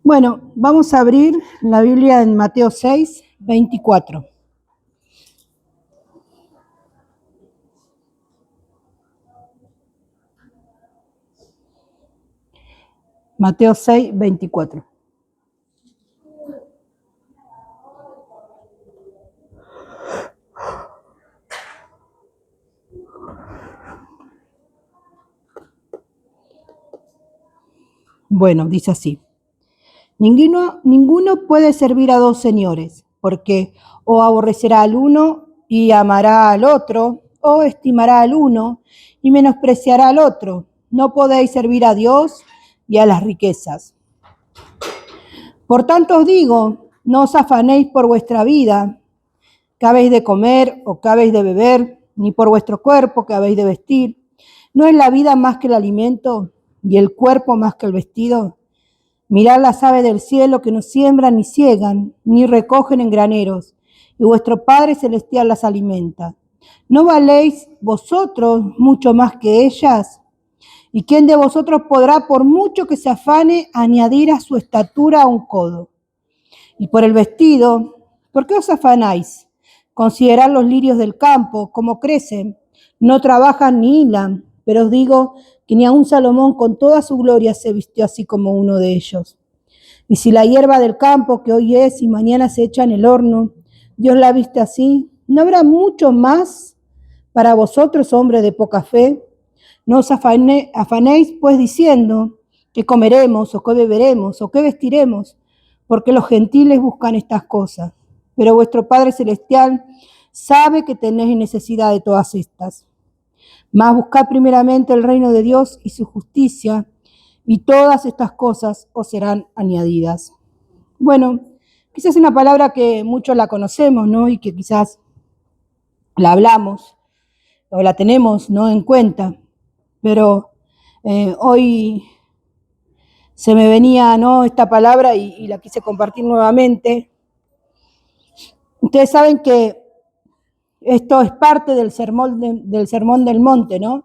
Bueno, vamos a abrir la Biblia en Mateo 6, 24. Mateo 6, 24. Bueno, dice así. Ninguno puede servir a dos señores, porque o aborrecerá al uno y amará al otro, o estimará al uno y menospreciará al otro. No podéis servir a Dios y a las riquezas. Por tanto os digo, no os afanéis por vuestra vida, qué habéis de comer o qué habéis de beber, ni por vuestro cuerpo, qué habéis de vestir. ¿No es la vida más que el alimento y el cuerpo más que el vestido? Mirad las aves del cielo que no siembran ni ciegan, ni recogen en graneros, y vuestro Padre Celestial las alimenta. ¿No valéis vosotros mucho más que ellas? ¿Y quién de vosotros podrá, por mucho que se afane, añadir a su estatura un codo? Y por el vestido, ¿por qué os afanáis? Considerad los lirios del campo, cómo crecen, no trabajan ni hilan, pero os digo que ni aun Salomón con toda su gloria se vistió así como uno de ellos. Y si la hierba del campo, que hoy es y mañana se echa en el horno, Dios la viste así, ¿no habrá mucho más para vosotros, hombres de poca fe? No os afanéis, pues, diciendo que comeremos, o que beberemos, o que vestiremos, porque los gentiles buscan estas cosas. Pero vuestro Padre Celestial sabe que tenéis necesidad de todas estas. Mas buscad primeramente el reino de Dios y su justicia, y todas estas cosas os serán añadidas. Bueno, quizás es una palabra que muchos la conocemos, ¿no? Y que quizás la hablamos o la tenemos, ¿no?, en cuenta. Pero hoy se me venía, ¿no?, esta palabra y la quise compartir nuevamente. Ustedes saben que esto es parte del sermón del monte, ¿no?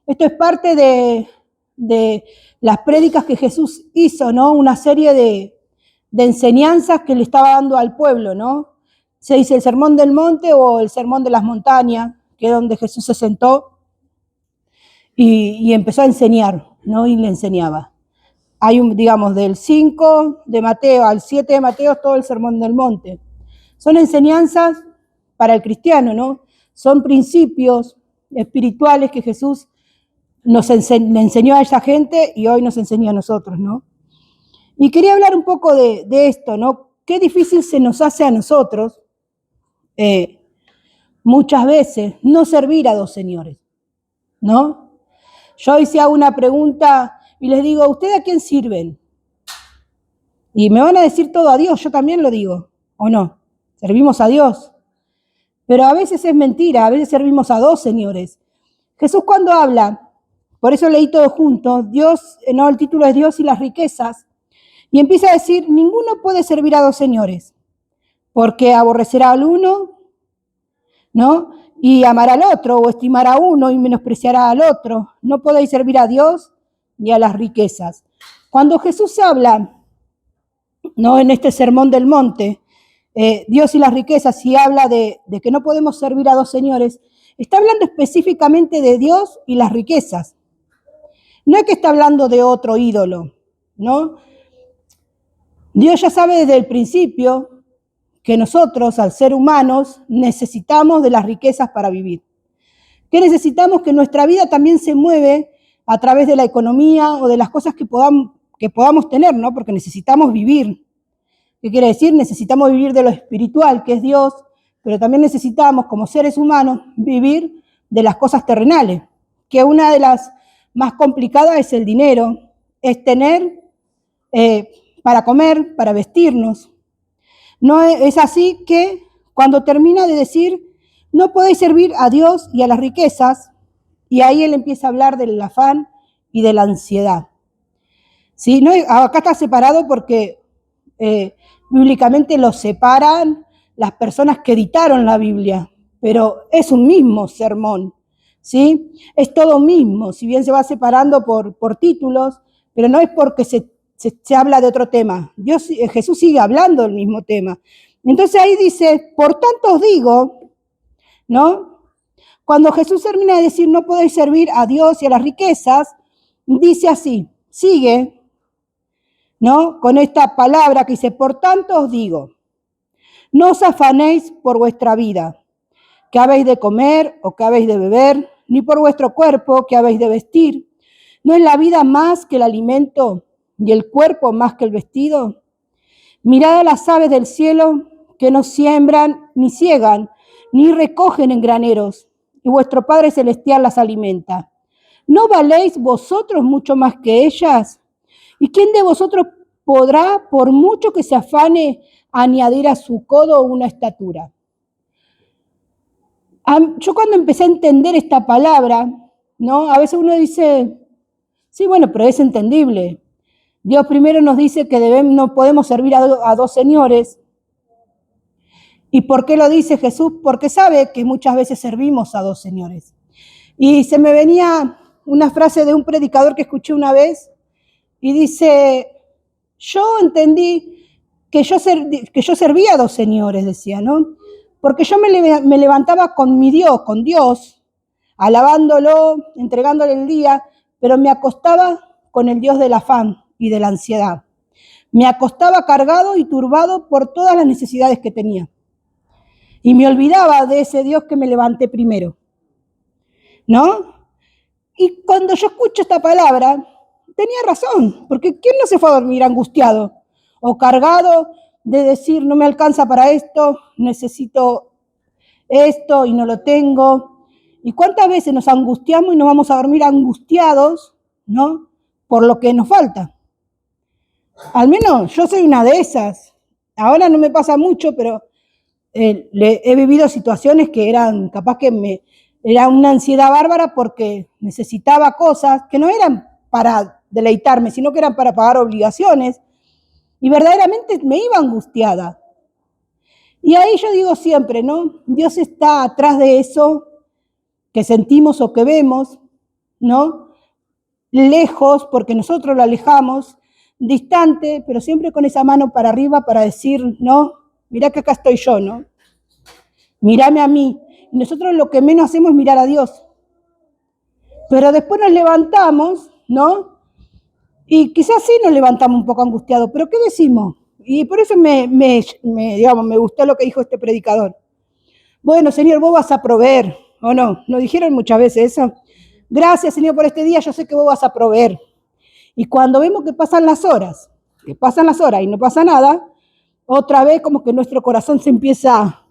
Esto es parte de las prédicas que Jesús hizo, ¿no? Una serie de enseñanzas que le estaba dando al pueblo, ¿no? Se dice el sermón del monte o el sermón de las montañas, que es donde Jesús se sentó y empezó a enseñar, ¿no? Y le enseñaba. Hay digamos, del 5 de Mateo al 7 de Mateo, todo el sermón del monte. Son enseñanzas para el cristiano, ¿no? Son principios espirituales que Jesús le enseñó a esa gente y hoy nos enseña a nosotros, ¿no? Y quería hablar un poco de esto, ¿no? Qué difícil se nos hace a nosotros muchas veces no servir a dos señores, ¿no? Yo hoy si hago una pregunta y les digo, ¿ustedes a quién sirven? Y me van a decir todo a Dios, yo también lo digo, ¿o no? Servimos a Dios. Pero a veces es mentira, a veces servimos a dos señores. Jesús cuando habla, por eso leí todo junto, Dios, no, el título es Dios y las riquezas, y empieza a decir, ninguno puede servir a dos señores, porque aborrecerá al uno, ¿no? Y amará al otro, o estimará a uno y menospreciará al otro. No podéis servir a Dios ni a las riquezas. Cuando Jesús habla, ¿no?, en este sermón del monte, Dios y las riquezas, y habla de que no podemos servir a dos señores, está hablando específicamente de Dios y las riquezas. No es que está hablando de otro ídolo, ¿no? Dios ya sabe desde el principio que nosotros, al ser humanos, necesitamos de las riquezas para vivir. Que necesitamos que nuestra vida también se mueve a través de la economía o de las cosas que podamos tener, ¿no? Porque necesitamos vivir. ¿Qué quiere decir? Necesitamos vivir de lo espiritual, que es Dios, pero también necesitamos, como seres humanos, vivir de las cosas terrenales, que una de las más complicadas es el dinero, es tener para comer, para vestirnos. No es así que cuando termina de decir, no podéis servir a Dios y a las riquezas, y ahí él empieza a hablar del afán y de la ansiedad. ¿Sí? No, acá está separado porque bíblicamente lo separan las personas que editaron la Biblia, pero es un mismo sermón, ¿sí? Es todo mismo, si bien se va separando por títulos, pero no es porque se se habla de otro tema. Jesús sigue hablando del mismo tema. Entonces ahí dice, por tanto os digo, ¿no? Cuando Jesús termina de decir no podéis servir a Dios y a las riquezas, dice así, sigue, ¿no? Con esta palabra que dice, por tanto os digo, no os afanéis por vuestra vida, que habéis de comer o que habéis de beber, ni por vuestro cuerpo, que habéis de vestir. ¿No es la vida más que el alimento y el cuerpo más que el vestido? Mirad a las aves del cielo, que no siembran, ni ciegan, ni recogen en graneros, y vuestro Padre Celestial las alimenta. ¿No valéis vosotros mucho más que ellas? ¿Y quién de vosotros podrá, por mucho que se afane, añadir a su codo una estatura? Yo cuando empecé a entender esta palabra, ¿no? A veces uno dice, sí, bueno, pero es entendible. Dios primero nos dice que no podemos servir a dos señores. ¿Y por qué lo dice Jesús? Porque sabe que muchas veces servimos a dos señores. Y se me venía una frase de un predicador que escuché una vez y dice, yo entendí que yo servía a dos señores, decía, ¿no? Porque yo me levantaba con mi Dios, con Dios, alabándolo, entregándole el día, pero me acostaba con el Dios del afán y de la ansiedad. Me acostaba cargado y turbado por todas las necesidades que tenía. Y me olvidaba de ese Dios que me levanté primero, ¿no? Y cuando yo escucho esta palabra, tenía razón, porque ¿quién no se fue a dormir angustiado o cargado de decir, no me alcanza para esto, necesito esto y no lo tengo? ¿Y cuántas veces nos angustiamos y nos vamos a dormir angustiados, ¿no? Por lo que nos falta. Al menos yo soy una de esas. Ahora no me pasa mucho, pero he vivido situaciones que eran, capaz que era una ansiedad bárbara porque necesitaba cosas que no eran para deleitarme, sino que eran para pagar obligaciones. Y verdaderamente me iba angustiada. Y ahí yo digo siempre, ¿no? Dios está atrás de eso que sentimos o que vemos, ¿no? Lejos, porque nosotros lo alejamos, distante, pero siempre con esa mano para arriba para decir, no, mirá que acá estoy yo, ¿no? Mírame a mí. Y nosotros lo que menos hacemos es mirar a Dios. Pero después nos levantamos, ¿no? Y quizás sí nos levantamos un poco angustiados, pero ¿qué decimos? Y por eso me gustó lo que dijo este predicador. Bueno, Señor, vos vas a proveer, ¿o no? Nos dijeron muchas veces eso. Gracias, Señor, por este día, yo sé que vos vas a proveer. Y cuando vemos que pasan las horas y no pasa nada, otra vez como que nuestro corazón se empieza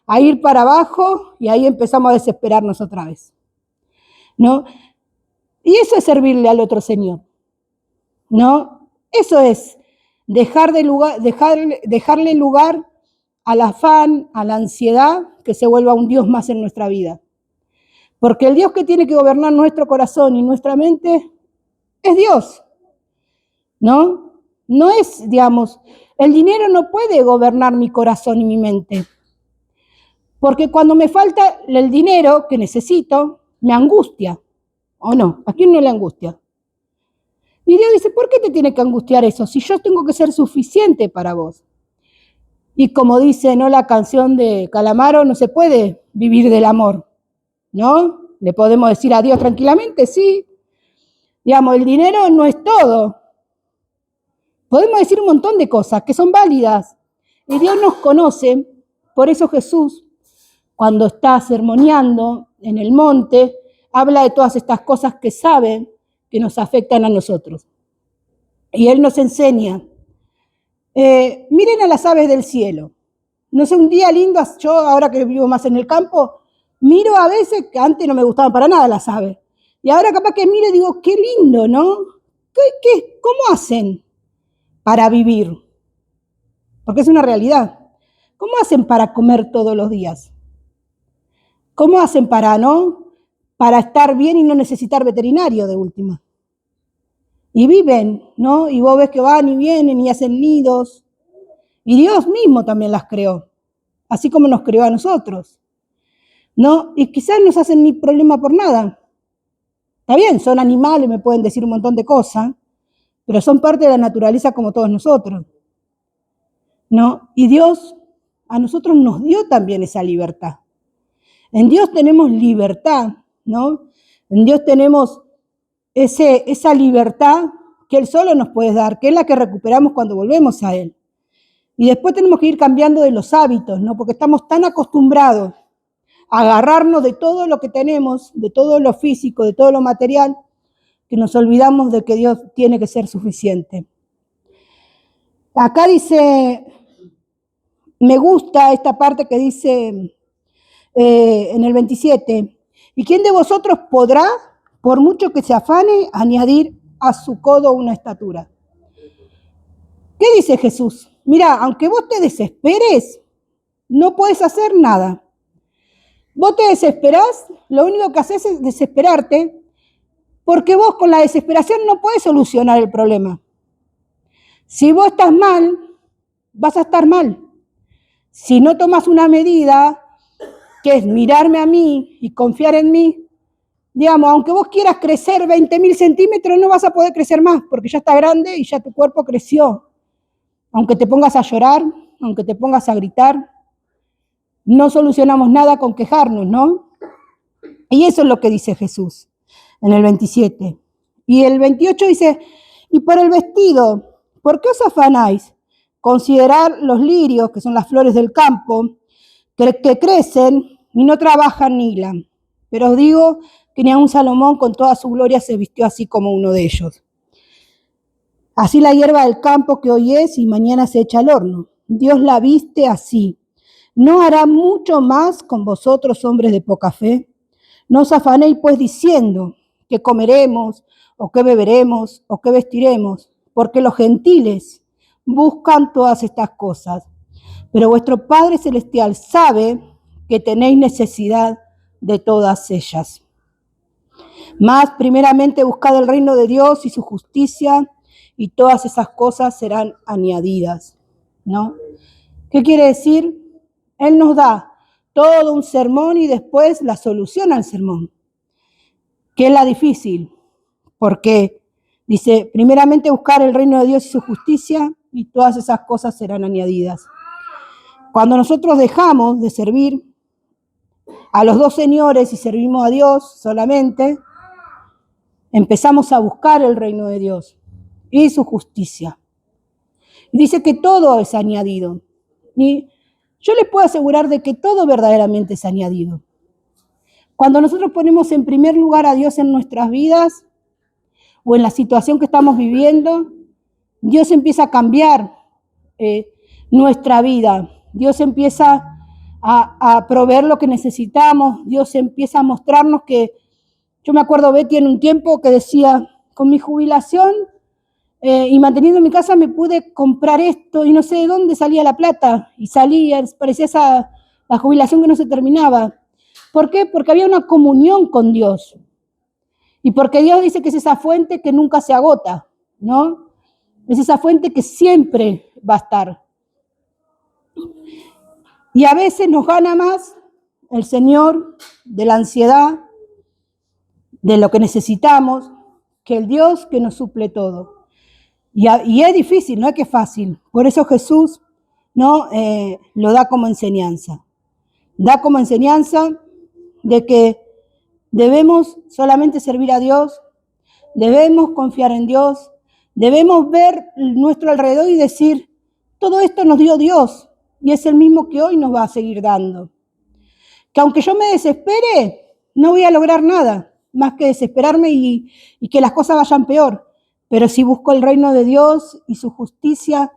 a ir para abajo y ahí empezamos a desesperarnos otra vez, ¿no? Y eso es servirle al otro Señor, ¿no? Eso es dejarle lugar al afán, a la ansiedad, que se vuelva un Dios más en nuestra vida. Porque el Dios que tiene que gobernar nuestro corazón y nuestra mente es Dios, ¿no? No es, digamos, el dinero no puede gobernar mi corazón y mi mente. Porque cuando me falta el dinero que necesito, me angustia, ¿o no? ¿A quién no le angustia? Y Dios dice, ¿por qué te tiene que angustiar eso? Si yo tengo que ser suficiente para vos. Y como dice, ¿no? La canción de Calamaro, no se puede vivir del amor, ¿no? ¿Le podemos decir adiós tranquilamente? Sí. Digamos, el dinero no es todo. Podemos decir un montón de cosas que son válidas. Y Dios nos conoce, por eso Jesús, cuando está sermoneando en el monte, habla de todas estas cosas que sabe que nos afectan a nosotros. Y Él nos enseña, miren a las aves del cielo. No sé, un día lindo, yo ahora que vivo más en el campo, miro a veces, que antes no me gustaban para nada las aves, y ahora capaz que miro y digo, qué lindo, ¿no? ¿Cómo hacen para vivir? Porque es una realidad. ¿Cómo hacen para comer todos los días? ¿Cómo hacen para estar bien y no necesitar veterinario de última? Y viven, ¿no? Y vos ves que van y vienen y hacen nidos. Y Dios mismo también las creó, así como nos creó a nosotros, ¿no? Y quizás no se hacen ni problema por nada. Está bien, son animales, me pueden decir un montón de cosas, pero son parte de la naturaleza como todos nosotros, ¿no? Y Dios a nosotros nos dio también esa libertad. En Dios tenemos libertad, ¿no? En Dios tenemos esa libertad que Él solo nos puede dar, que es la que recuperamos cuando volvemos a Él. Y después tenemos que ir cambiando de los hábitos, ¿no? Porque estamos tan acostumbrados a agarrarnos de todo lo que tenemos, de todo lo físico, de todo lo material, que nos olvidamos de que Dios tiene que ser suficiente. Acá dice, me gusta esta parte que dice en el 27, ¿y quién de vosotros podrá, por mucho que se afane, añadir a su codo una estatura? ¿Qué dice Jesús? Mira, aunque vos te desesperes, no puedes hacer nada. Vos te desesperás, lo único que haces es desesperarte, porque vos con la desesperación no podés solucionar el problema. Si vos estás mal, vas a estar mal. Si no tomas una medida, que es mirarme a mí y confiar en mí, digamos, aunque vos quieras crecer 20.000 centímetros, no vas a poder crecer más, porque ya está grande y ya tu cuerpo creció. Aunque te pongas a llorar, aunque te pongas a gritar, no solucionamos nada con quejarnos, ¿no? Y eso es lo que dice Jesús en el 27. Y el 28 dice, y por el vestido, ¿por qué os afanáis? Considerad los lirios, que son las flores del campo, que crecen y no trabajan ni hilan. Pero os digo que ni aun Salomón con toda su gloria se vistió así como uno de ellos. Así la hierba del campo que hoy es y mañana se echa al horno. Dios la viste así. ¿No hará mucho más con vosotros, hombres de poca fe? No os afanéis pues diciendo que comeremos, o que beberemos, o que vestiremos, porque los gentiles buscan todas estas cosas. Pero vuestro Padre Celestial sabe que tenéis necesidad de todas ellas. Mas primeramente buscad el reino de Dios y su justicia, y todas esas cosas serán añadidas, ¿no? ¿Qué quiere decir? Él nos da todo un sermón y después la solución al sermón, que es la difícil, porque dice, primeramente buscar el reino de Dios y su justicia, y todas esas cosas serán añadidas. Cuando nosotros dejamos de servir a los dos señores y servimos a Dios solamente, empezamos a buscar el reino de Dios y su justicia. Y dice que todo es añadido. Y yo les puedo asegurar de que todo verdaderamente es añadido. Cuando nosotros ponemos en primer lugar a Dios en nuestras vidas o en la situación que estamos viviendo, Dios empieza a cambiar nuestra vida. Dios empieza a proveer lo que necesitamos. Dios empieza a mostrarnos que, yo me acuerdo, Betty en un tiempo que decía, con mi jubilación y manteniendo mi casa me pude comprar esto y no sé de dónde salía la plata. Y salía, parecía la jubilación que no se terminaba. ¿Por qué? Porque había una comunión con Dios. Y porque Dios dice que es esa fuente que nunca se agota, ¿no? Es esa fuente que siempre va a estar. Y a veces nos gana más el Señor de la ansiedad, de lo que necesitamos, que el Dios que nos suple todo. Y es difícil, no es que es fácil. Por eso Jesús, ¿no? Lo da como enseñanza. Da como enseñanza de que debemos solamente servir a Dios, debemos confiar en Dios, debemos ver nuestro alrededor y decir, todo esto nos dio Dios y es el mismo que hoy nos va a seguir dando. Que aunque yo me desespere, no voy a lograr nada, más que desesperarme y que las cosas vayan peor. Pero si busco el reino de Dios y su justicia,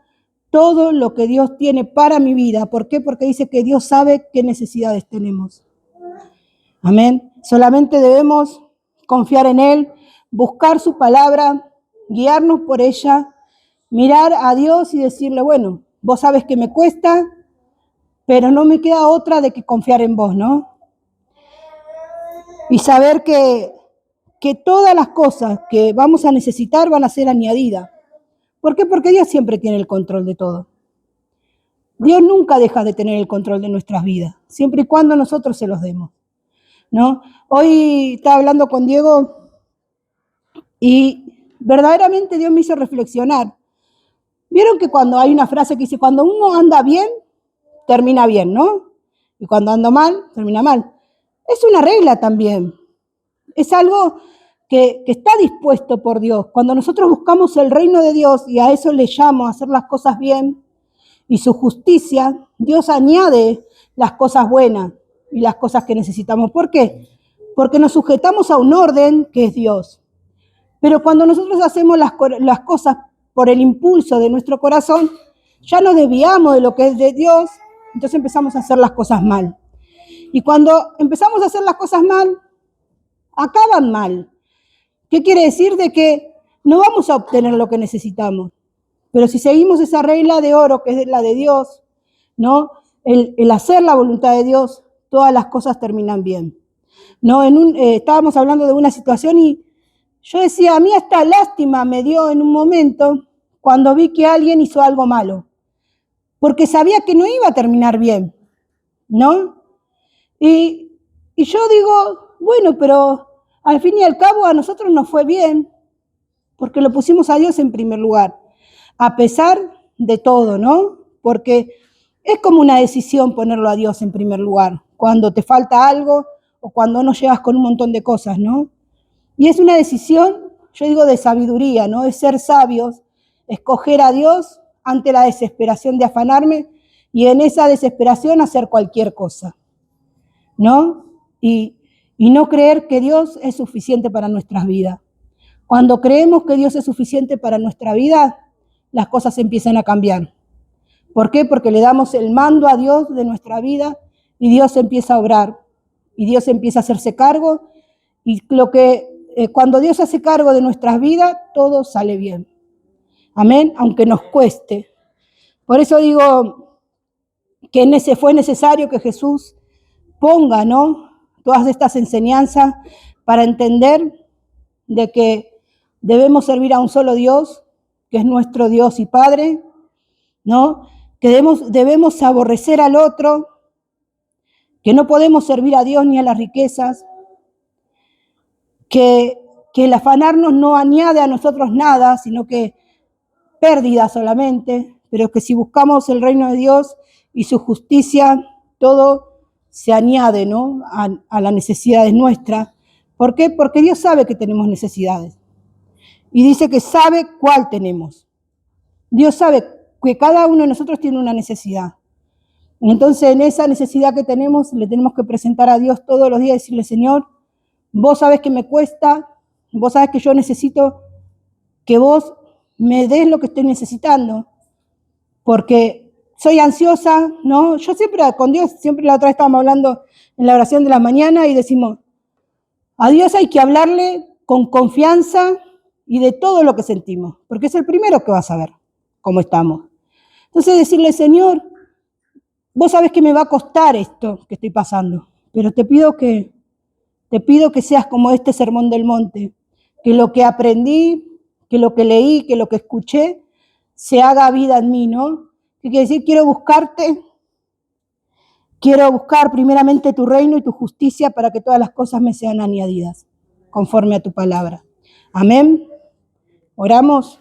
todo lo que Dios tiene para mi vida. ¿Por qué? Porque dice que Dios sabe qué necesidades tenemos. Amén. Solamente debemos confiar en Él, buscar su palabra, guiarnos por ella, mirar a Dios y decirle, bueno, vos sabes que me cuesta, pero no me queda otra de que confiar en vos, ¿no? Y saber que todas las cosas que vamos a necesitar van a ser añadidas. ¿Por qué? Porque Dios siempre tiene el control de todo. Dios nunca deja de tener el control de nuestras vidas, siempre y cuando nosotros se los demos, ¿no? Hoy estaba hablando con Diego y verdaderamente Dios me hizo reflexionar. Vieron que cuando hay una frase que dice, cuando uno anda bien, termina bien, ¿no? Y cuando anda mal, termina mal. Es una regla también. Es algo que está dispuesto por Dios. Cuando nosotros buscamos el reino de Dios, y a eso le llamo a hacer las cosas bien, y su justicia, Dios añade las cosas buenas y las cosas que necesitamos. ¿Por qué? Porque nos sujetamos a un orden que es Dios. Pero cuando nosotros hacemos las cosas por el impulso de nuestro corazón, ya nos desviamos de lo que es de Dios, entonces empezamos a hacer las cosas mal. Y cuando empezamos a hacer las cosas mal, acaban mal. ¿Qué quiere decir? De que no vamos a obtener lo que necesitamos. Pero si seguimos esa regla de oro, que es la de Dios, ¿no? El hacer la voluntad de Dios, todas las cosas terminan bien. ¿No? Estábamos hablando de una situación y yo decía, a mí hasta lástima me dio en un momento cuando vi que alguien hizo algo malo, porque sabía que no iba a terminar bien, ¿no? Y yo digo, bueno, pero al fin y al cabo a nosotros nos fue bien, porque lo pusimos a Dios en primer lugar, a pesar de todo, ¿no? Porque es como una decisión ponerlo a Dios en primer lugar, cuando te falta algo o cuando no llegas con un montón de cosas, ¿no? Y es una decisión, yo digo, de sabiduría, ¿no? De ser sabios, escoger a Dios ante la desesperación de afanarme y en esa desesperación hacer cualquier cosa, ¿no? Y no creer que Dios es suficiente para nuestras vidas. Cuando creemos que Dios es suficiente para nuestra vida, las cosas empiezan a cambiar. ¿Por qué? Porque le damos el mando a Dios de nuestra vida y Dios empieza a obrar y Dios empieza a hacerse cargo y cuando Dios se hace cargo de nuestras vidas, todo sale bien. Amén, aunque nos cueste. Por eso digo que fue necesario que Jesús ponga, ¿no?, todas estas enseñanzas para entender de que debemos servir a un solo Dios, que es nuestro Dios y Padre, ¿no? Que debemos aborrecer al otro, que no podemos servir a Dios ni a las riquezas, que el afanarnos no añade a nosotros nada, sino que pérdida solamente, pero que si buscamos el reino de Dios y su justicia, todo se añade, ¿no?, a las necesidades nuestras. ¿Por qué? Porque Dios sabe que tenemos necesidades. Y dice que sabe cuál tenemos. Dios sabe que cada uno de nosotros tiene una necesidad. Entonces, en esa necesidad que tenemos, le tenemos que presentar a Dios todos los días y decirle, Señor, vos sabés que me cuesta, vos sabés que yo necesito que vos me des lo que estoy necesitando, porque soy ansiosa, ¿no? Yo siempre con Dios, siempre la otra vez estábamos hablando en la oración de la mañana y decimos, a Dios hay que hablarle con confianza y de todo lo que sentimos, porque es el primero que va a saber cómo estamos. Entonces decirle, Señor, vos sabés que me va a costar esto que estoy pasando, pero te pido que seas como este sermón del monte, que lo que aprendí, que lo que leí, que lo que escuché, se haga vida en mí, ¿no? ¿Qué quiere decir? Quiero buscar primeramente tu reino y tu justicia para que todas las cosas me sean añadidas, conforme a tu palabra. Amén. Oramos.